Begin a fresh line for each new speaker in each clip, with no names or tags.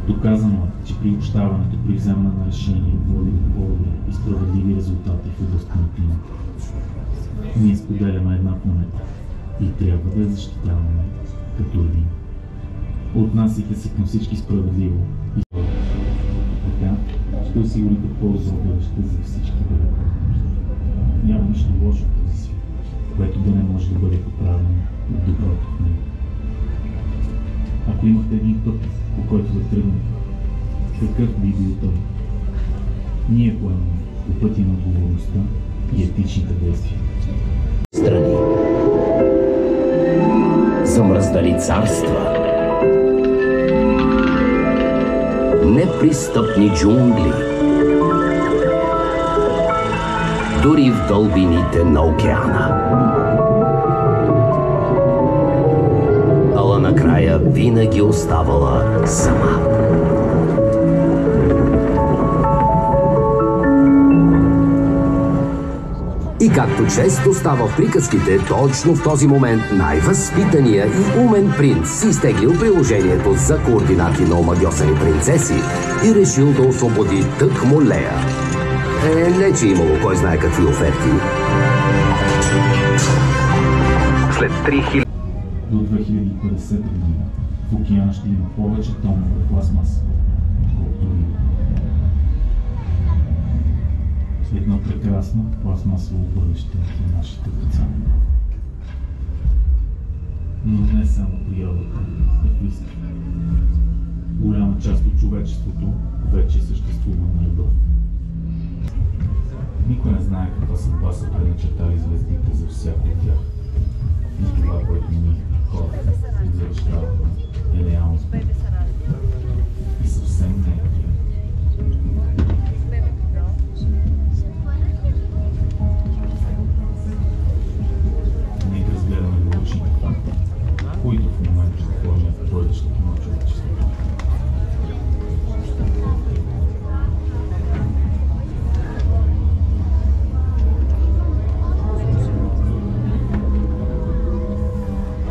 Доказано е, че приобщаването при вземане на решение води до по-добри и справедливи резултати в областта на климата. Ние споделяме една планета и трябва да я защитаваме като един. Отнасяйте се към всички справедливо и така ще осигурите полза от бъдеще за всички бъде. Няма нищо лошо в този свят, което да не може да бъде поправено от доброто в него. Ако имахте един път, по който да тръгнете, какъв би бил той? Ние поемаме по пътя на отговорността и етичните действия.
Страни, замръздали царства, непристъпни джунгли, дори в дълбините на океана. Ала накрая винаги оставала сама. И както често става в приказките, точно в този момент най-възпитания и умен принц си изтеглил приложението за координати на омагьосани принцеси и решил да освободи тъкмо Лея. Не, че имало кой знае какви оферти.
След 3000...
До 2050 година в океана ще има повече тонове пластмаса, отколкото риба. Едно прекрасно пластмасово бъдеще за нашите деца. Но не само природата е близка. Голяма част от човечеството вече съществува на ръба. Никой не знае каква съдба са предначертали звездите за всяко от тях. И това, което ние, хората, завещаваме, е реално. И съвсем не е приятно. Нека разгледаме научните факти, които в момента ще формят бъдещето на човечеството.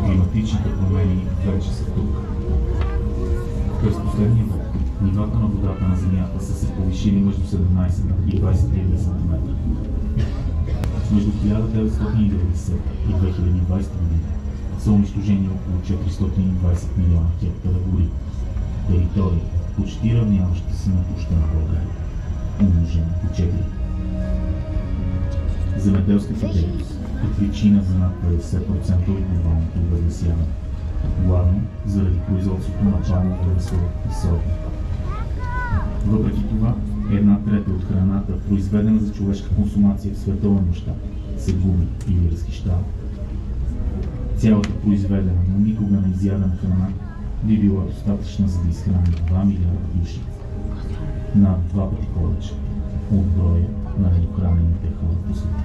Климатичните промени вече са тук. През последния век нивата на водата на Земята са се повишили между 17 и 23 см. Между 1990 и 2020 година са унищожени около 420 милиона хектара гори. Територия, почти равняваща се на площта на България, умножена по 4. Земеделската дейност е причина за над 50% от глобалното обезлесяване, главно заради производството на палмово масло и соя. Въпреки това, 1/3 от храната, произведена за човешка консумация в световен мащаб, се губи или разхищава. Цялата произведена, но никога не изядена храна би била достатъчна, за да изхрани 2 милиарда души. Над 2 пъти повече от броя на недохранените хора по света.